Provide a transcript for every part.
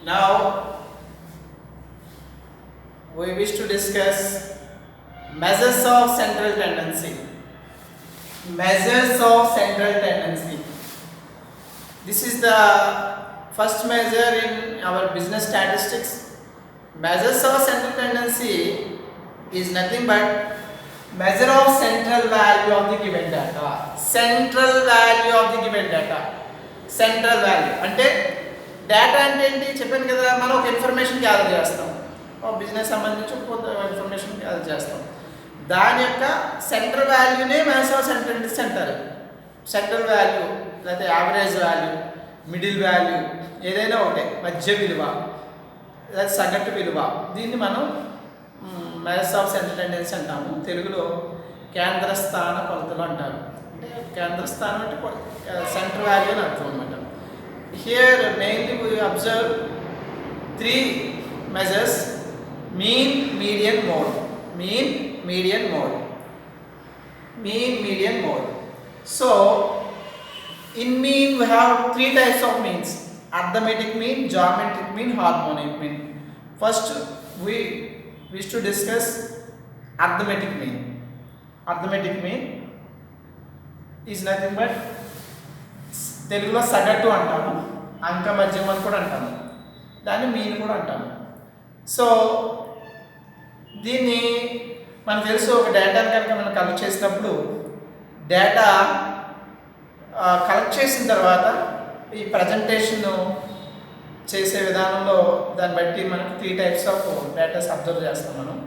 Now we wish to discuss measures of central tendency. Measures of central tendency. This is the first measure in our business statistics. Measures of central tendency is nothing but measure of central value of the given data. Central value of the given data. Central value అంటే data అంటే ఏంటి చెప్పాను కదా, మనం ఒక information gather చేస్తాం, ఒక business సంబంధించి ఒక ఇన్ఫర్మేషన్ గ్యాదర్ చేస్తాం, దాని యొక్క సెంట్రల్ వాల్యూనే మెజర్ ఆఫ్ సెంట్రల్ టెండెన్సీ అంటారు. సెంట్రల్ వాల్యూ లేకపోతే యావరేజ్ వాల్యూ, మిడిల్ వాల్యూ, ఏదైనా ఒకటే మధ్య విలువ లేదా సగటు విలువ, దీన్ని మనం మెజర్ ఆఫ్ సెంట్రల్ టెండెన్సీ అంటాము. తెలుగులో కేంద్ర స్థాన కొలతలు అంటారు. అంటే కేంద్ర స్థానం అంటే సెంట్రల్ వాల్యూ అని అర్థం అనమాట. Here mainly we observe three measures: mean, median, mode. Mean, median, mode. Mean, median, mode. So in mean we have three types of means: arithmetic mean, geometric mean, harmonic mean. First we wish to discuss arithmetic mean. Arithmetic mean is nothing but తెలుగులో సగటు అంటాము, అంక మధ్యం అని కూడా అంటాము, దాన్ని mean కూడా అంటాము. సో దీన్ని మనకు తెలుసు, ఒక డేటాను కనుక మనం కలెక్ట్ చేసినప్పుడు డేటా కలెక్ట్ చేసిన తర్వాత ఈ ప్రజెంటేషన్ చేసే విధానంలో దాన్ని బట్టి మనకి three types of datas observe చేస్తాం మనం.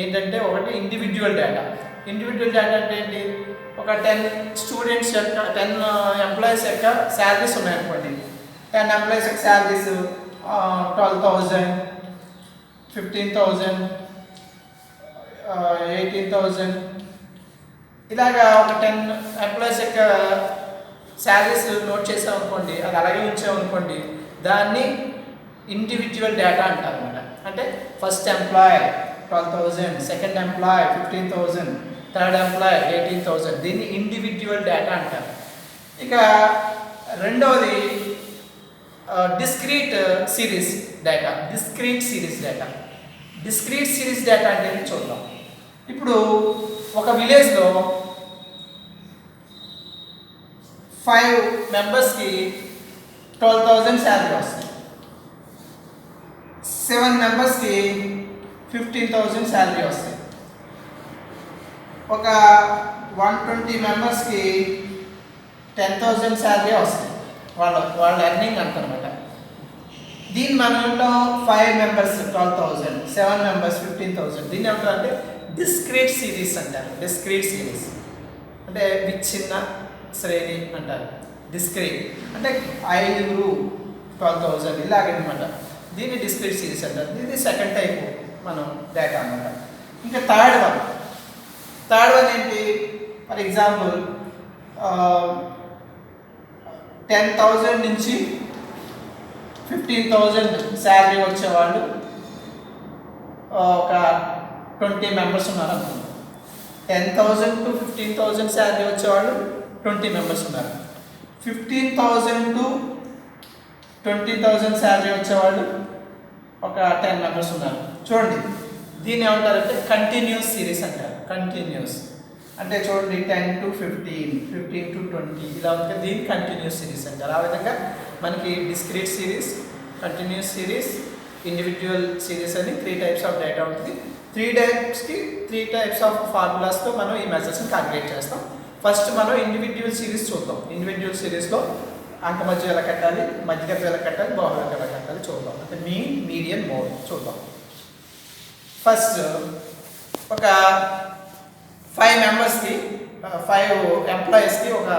ఏంటంటే ఒకటి ఇండివిజువల్ డేటా. ఇండివిజువల్ డేటా అంటే ఏంటి, ఒక 10 స్టూడెంట్స్ యొక్క 10 ఎంప్లాయీస్ యొక్క శాలరీస్ ఉన్నాయనుకోండి. 10 ఎంప్లాయీస్ యొక్క శాలరీస్ 12,000, 15,000, 18,000, ఇలాగా ఒక 10 ఎంప్లాయీస్ యొక్క శాలరీస్ నోట్ చేసామనుకోండి, అది అలాగే ఉంచామనుకోండి, దాన్ని ఇండివిజువల్ డేటా అంటారు అన్నమాట. అంటే first employee 12,000, second employee 15,000, third employee 18,000, దీన్ని ఇండివిజువల్ డేటా అంటారు. ఇక రెండవది discrete series data. Discrete series data. Discrete series data అంటే చూద్దాం. ఇప్పుడు ఒక విలేజ్లో 5 మెంబర్స్కి 12,000 శాలరీ వస్తుంది, 7 మెంబర్స్కి 15,000 శాలరీ వస్తాయి, ఒక 120 మెంబర్స్కి 10,000 శాలరీ వస్తాయి. వాళ్ళ ఎర్నింగ్ అంటారనమాట. దీన్ని మనలో 5 మెంబర్స్ 12,000, 7 మెంబర్స్ 15,000, దీన్ని ఏమంటారంటే డిస్క్రీట్ సిరీస్ అంటారు. డిస్క్రీట్ సిరీస్ అంటే విచ్ఛిన్న శ్రేణి అంటారు. డిస్క్రీట్ అంటే 5 12,000 ఇలాగనమాట. దీన్ని డిస్క్రీట్ సిరీస్ అంటారు. ఇది సెకండ్ టైప్ మనం డేటా అన్నమాట. ఇంకా థర్డ్ వన్ ఏంటి, ఫర్ ఎగ్జాంపుల్ 10,000 నుంచి 15,000 శాలరీ వచ్చేవాళ్ళు ఒక 20 మెంబర్స్ ఉన్నారు అనుకుంటున్నాం. 10,000 to 15,000 శాలరీ వచ్చేవాళ్ళు 20 మెంబర్స్ ఉన్నారు. 15,000 to 20,000 శాలరీ వచ్చేవాళ్ళు ఒక 10 మెంబర్స్ ఉన్నారు. చూడండి, దీన్ని ఏమంటారంటే కంటిన్యూస్ సిరీస్ అంటారు. కంటిన్యూస్ అంటే చూడండి 10 to 15, 15 to 20 ఇలా ఉంటుంది. దీన్ని కంటిన్యూస్ సిరీస్ అంటారు. ఆ విధంగా మనకి discrete series, continuous series, individual series అని 3 టైప్స్ ఆఫ్ డేటా ఉంటుంది. 3 టైప్స్కి 3 టైప్స్ ఆఫ్ ఫార్ములాస్తో మనం ఈ మెజర్స్ని క్యాలిక్యులేట్ చేస్తాం. ఫస్ట్ మనం ఇండివిజువల్ సిరీస్ చూద్దాం. ఇండివిజువల్ సిరీస్లో అంక మధ్య ఎలా కట్టాలి, మధ్యగతం ఎలా కట్టాలి, బాహుళం ఎలా కట్టాలి చూద్దాం. అంటే మీన్, మీడియన్, మోడ్ చూద్దాం. ఫస్ట్ ఒక 5 మెంబర్స్కి 5 ఎంప్లాయీస్కి ఒక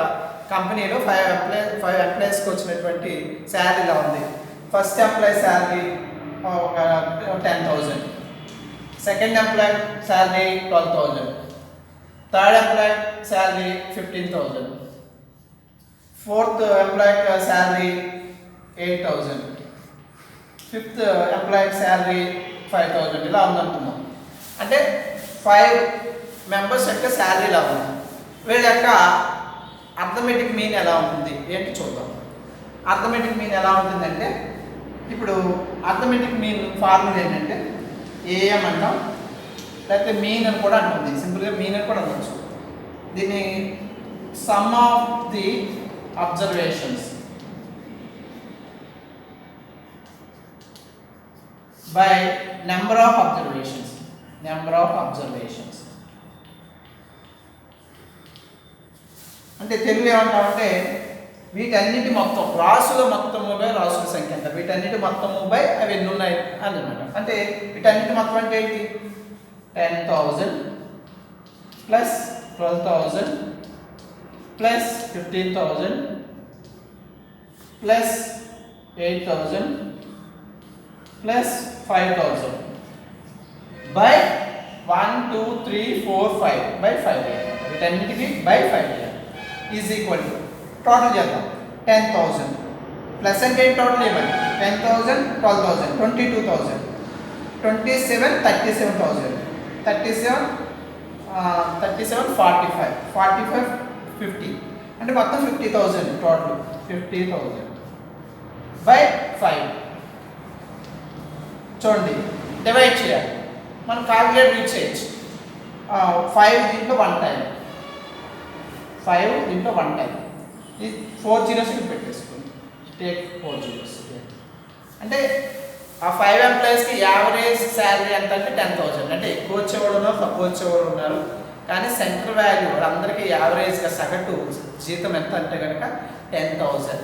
కంపెనీలో 5 ఎంప్లాయీస్కి వచ్చినటువంటి శాలరీ ఇలా ఉంది. ఫస్ట్ ఎంప్లాయీ శాలరీ ఒక 10,000, second employee salary 12,000, third employee salary 15,000, fourth employee salary 8,000, fifth employee salary 5,000 ఇలా ఉందనుకుందాం. అంటే 5 మెంబర్స్ యొక్క శాలరీ ఇలా ఉంది. వీళ్ళ యొక్క అర్థమెటిక్ మీన్ ఎలా ఉంటుంది ఏంటి చూద్దాం. అర్థమెటిక్ మీన్ ఎలా ఉంటుందంటే ఇప్పుడు అర్థమెటిక్ మీన్ ఫార్ములా ఏంటంటే ఏఎం అంటాం, లేకపోతే మీన్ అని కూడా అంటాం. దీన్ని సింపుల్గా మీన్ అని కూడా అనవచ్చు. దీన్ని some of the observations by number of observations. అంటే తెలుగు ఏమంటామంటే వీటన్నిటి మొత్తం రాసుల మొత్తము బై రాసుల సంఖ్య అంట. వీటన్నిటి మొత్తము బై అవి ఎన్ని ఉన్నాయి అని అనమాట. అంటే వీటన్నిటి మొత్తం అంటే ఏంటి? 10,000 plus 12,000 plus 15,000 plus 8,000 plus 5,000 by 1 2 3 4 5 by 5 వీటన్నిటికి by 5 is equal to total చేద్దాం. 10,000 ప్లస్ అంటే టోటల్ ఏమని 10,000 12,000 22,000 27 37,000 37 45 45 50 అంటే మొత్తం 50,000 టోటల్ 50,000 బై 5. చూడండి డివైడ్ చేయాలి. మనం క్యాలిక్యులేట్ యూజ్ చేయొచ్చు. 5 దీంట్లో 1 టైం, 5 దీంట్లో 1 టైం. ఈ 4 జీరోస్ పెట్టేసుకోండి. Take 4 zeros. అంటే ఆ 5 ఎంప్లాయీస్కి యావరేజ్ శాలరీ ఎంత అంటే 10,000. అంటే ఎక్కువ వచ్చేవాళ్ళు ఉన్నారు, తక్కువ వచ్చేవాళ్ళు ఉన్నారు. కానీ సెంట్రల్ వాల్యూ వాళ్ళందరికీ యావరేజ్గా సగటు జీతం ఎంత అంటే కనుక 10,000.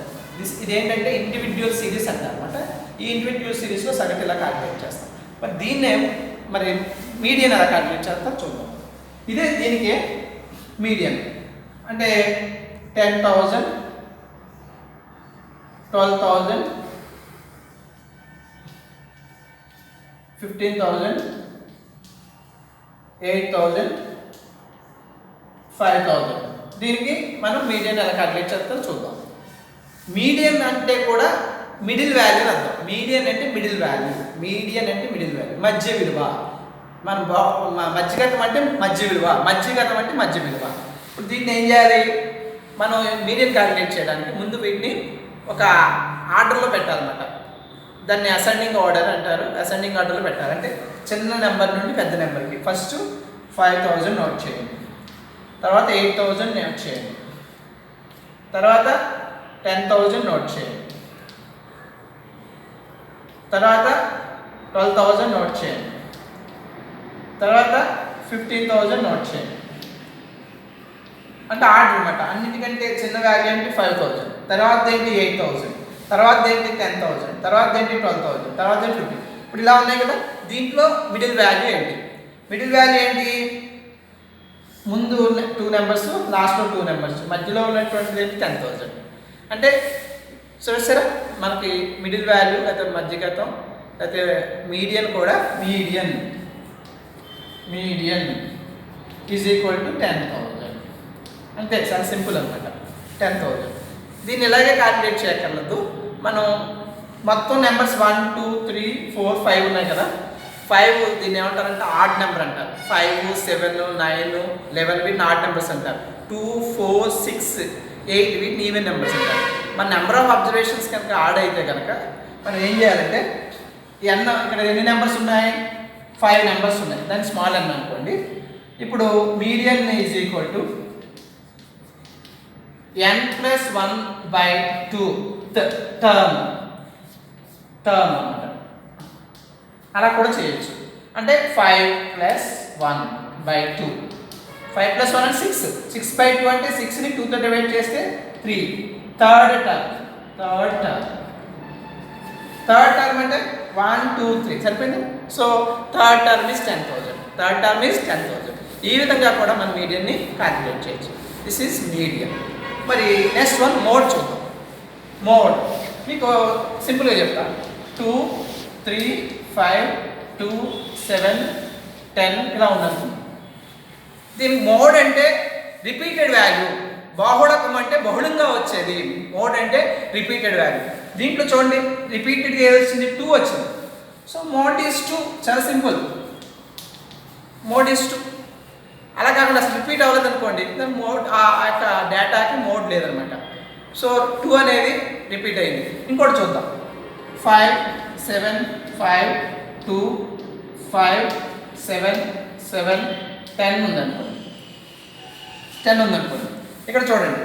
ఇదేంటంటే ఇండివిజువల్ సిరీస్ అంటారు అనమాట. ఈ ఇండివిజువల్ సిరీస్లో సగటు ఇలా క్యాలిక్యులేట్ చేస్తాం. మరి దీన్నే మరి మీడియన్ ఎలా క్యాలిక్యులేట్ చేస్తాం చూద్దాం. ఇదే దీనికి మీడియన్ అంటే 10,000 12,000 15,000 8,000 5,000. దీనికి మనం మీడియన్ ఎలా క్యాలిక్యులేట్ చేస్తాం చూద్దాం. మీడియన్ అంటే కూడా మిడిల్ వాల్యూ అర్థం. మీడియన్ అంటే మిడిల్ వాల్యూ, మధ్య విలువ. మన మధ్యగతం అంటే మధ్య విలువ, మధ్యగతం అంటే మధ్య విలువ. ఇప్పుడు దీన్ని ఏం చేయాలి? మనం మీడియన్ క్యాలిక్యులేట్ చేయడానికి ముందు వీటిని ఒక ఆర్డర్లో పెట్టాలన్నమాట. దాన్ని అసెండింగ్ ఆర్డర్ అంటారు. అసెండింగ్ ఆర్డర్లో పెట్టాలి. అంటే చిన్న నెంబర్ నుండి పెద్ద నెంబర్కి. ఫస్ట్ 5,000 నోట్ చేయండి, తర్వాత 8,000 నోట్ చేయండి, తర్వాత 10,000 నోట్ చేయండి, తర్వాత 12,000 నోట్ చేయండి, తర్వాత 15,000 నోట్ చేయండి. అంటే ఆర్డర్ అనమాట. అన్నిటికంటే చిన్న వాల్యూ ఏంటి 5,000, తర్వాత ఏంటి 8,000, తర్వాత ఏంటి 10,000, తర్వాత ఏంటి 12,000, తర్వాత ఏంటి 50. ఇప్పుడు ఇలా ఉన్నాయి కదా. దీంట్లో మిడిల్ వాల్యూ ఏంటి? ముందు 2 నెంబర్స్, లాస్ట్లో 2 నెంబర్స్, మధ్యలో ఉన్నటువంటిది ఏంటి 10,000. అంటే చూసారా మనకి మిడిల్ వాల్యూ లేకపోతే మధ్యగతం లేకపోతే మీడియన్ కూడా మీడియన్ ఈజ్ ఈక్వల్ టు 10,000. అంతే, చాలా సింపుల్ అనమాట. 10,000. దీన్ని ఇలాగే క్యాలిక్యులేట్ చేయక్కర్లేదు. మనం మొత్తం నెంబర్స్ 1 2 3 4 5 ఉన్నాయి కదా. 5 దీన్ని ఏమంటారంటే ఆడ్ నెంబర్ అంటారు. 5 7 9 11 వీటిని ఆడ్ నెంబర్స్ అంటారు. 2 4 6 8 వీటిని ఈవెన్ నెంబర్స్ అంటారు. మన నెంబర్ ఆఫ్ అబ్జర్వేషన్స్ కనుక ఆడ్ అయితే కనుక మనం ఏం చేయాలంటే ఇక్కడ ఎన్ని నెంబర్స్ ఉన్నాయి? 5 నెంబర్స్ ఉన్నాయి. దాన్ని స్మాల్ n అనుకోండి. ఇప్పుడు median is equal to n+1/2 term అన్నమాట. అలా కూడా చేయొచ్చు. అంటే 5+1/2. 5+1 అంటే 6. 6/2 అంటే 6ని 2తో డివైడ్ చేస్తే 3. థర్డ్ టర్మ్ అంటే 1 2 3 సరిపోయింది. So third term is 10,000. ఈ విధంగా కూడా మనం మీడియన్ని క్యాలిక్యులేట్ చేయొచ్చు. This is median. మరి నెక్స్ట్ వన్ మోడ్ చూద్దాం. మోడ్ మీకు సింపుల్గా చెప్తాను. 2 3 5 2 7 10 ఇలా ఉందనుకుందాం. దీని మోడ్ అంటే రిపీటెడ్ వాల్యూ. బాహుళకం అంటే బహుళంగా వచ్చేది. మోడ్ అంటే రిపీటెడ్ వాల్యూ. దీంట్లో చూడండి రిపీటెడ్గా ఏది వచ్చింది? 2 వచ్చింది. So mode is 2. చాలా సింపుల్. Mode is 2. అలా కాకుండా అసలు రిపీట్ అవ్వలేదు అనుకోండి, దాని మోడ్ ఆ యొక్క డేటాకి మోడ్ లేదనమాట. సో 2 అనేది రిపీట్ అయింది. ఇంకోటి చూద్దాం. 5 7 5 2 5 7 7 10 ఉందనుకోండి. 10 ఉందనుకోండి. ఇక్కడ చూడండి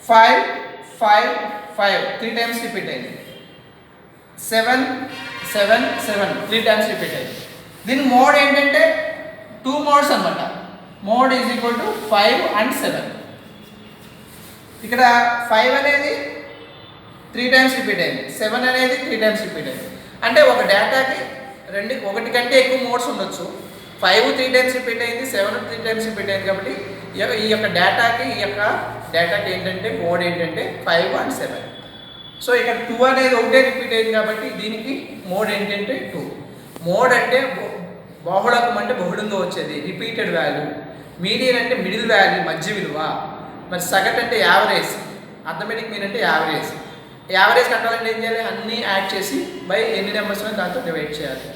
5 5 5 3 టైమ్స్ రిపీట్ అయింది. 7 7 7 3 టైమ్స్ రిపీట్ అయింది. దీని మోడ్ ఏంటంటే 2 మోడ్స్ అనమాట. Mode is equal to 5 and 7. ఇక్కడ 5 అనేది 3 టైమ్స్ రిపీట్ అయింది, 7 అనేది 3 టైమ్స్ రిపీట్ అయింది. అంటే ఒక డేటాకి ఒకటి కంటే ఎక్కువ మోడ్స్ ఉండొచ్చు. 5 3 టైమ్స్ రిపీట్ అయింది, 7 3 టైమ్స్ రిపీట్ అయింది. కాబట్టి ఈ యొక్క డేటాకి ఏంటంటే మోడ్ ఏంటంటే 5 and 7. సో ఇక్కడ 2 అనేది ఒకటే రిపీట్ అయింది కాబట్టి దీనికి మోడ్ ఏంటంటే 2. మోడ్ అంటే బాహుళకం అంటే బహుళంగా వచ్చేది, రిపీటెడ్ వాల్యూ. మీడియన్ అంటే మిడిల్ వాల్యూ, మధ్య విలువ. మరి సగటు అంటే యావరేజ్, అర్థమెటిక్ మీన్ అంటే యావరేజ్. యావరేజ్ కట్టాలంటే ఏం చేయాలి? అన్నీ యాడ్ చేసి బై ఎన్ని నెంబర్స్ దాంతో డివైడ్ చేయాలి.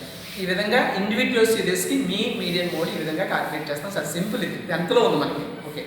ఈ విధంగా ఇండివిజువల్ సిరీస్కి మీడియన్ మోడ్ ఈ విధంగా క్యాలిక్యులేట్ చేస్తాం. సార్ సింపుల్, ఇది ఎంతలో ఉంది మనకి. ఓకే.